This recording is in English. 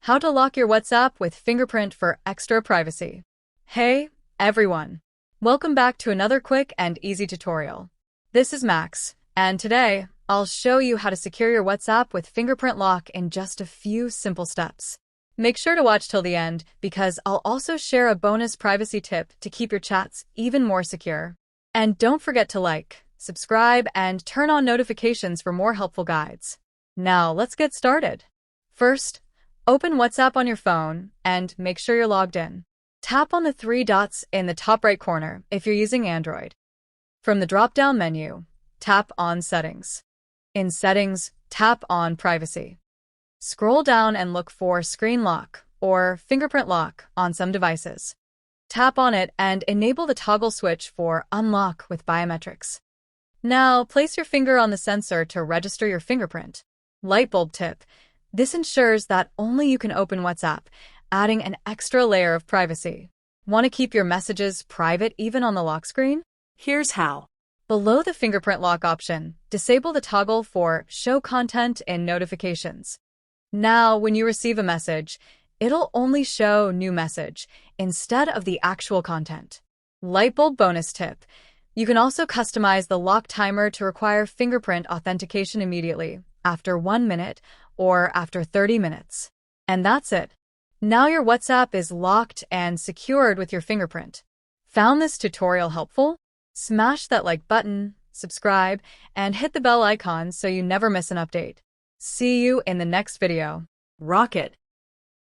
How to lock your WhatsApp with Fingerprint for extra privacy. Hey, everyone. Welcome back to another quick and easy tutorial. This is Max, and today I'll show you how to secure your WhatsApp with Fingerprint lock in just a few simple steps. Make sure to watch till the end because I'll also share a bonus privacy tip to keep your chats even more secure. And don't forget to like, subscribe, and turn on notifications for more helpful guides. Now let's get started. First, open WhatsApp on your phone and make sure you're logged in. Tap on the three dots in the top right corner if you're using Android. From the drop-down menu, tap on Settings. In Settings, tap on Privacy. Scroll down and look for Screen Lock or Fingerprint Lock on some devices. Tap on it and enable the toggle switch for Unlock with biometrics. Now, place your finger on the sensor to register your fingerprint. Light bulb tip. This ensures that only you can open WhatsApp, adding an extra layer of privacy. Want to keep your messages private even on the lock screen? Here's how. Below the fingerprint lock option, disable the toggle for Show Content in Notifications. Now, when you receive a message, it'll only show New Message instead of the actual content. Light bulb bonus tip. You can also customize the lock timer to require fingerprint authentication immediately, after 1 minute, or after 30 minutes. And that's it. Now your WhatsApp is locked and secured with your fingerprint. Found this tutorial helpful? Smash that like button, subscribe, and hit the bell icon so you never miss an update. See you in the next video. Rock it!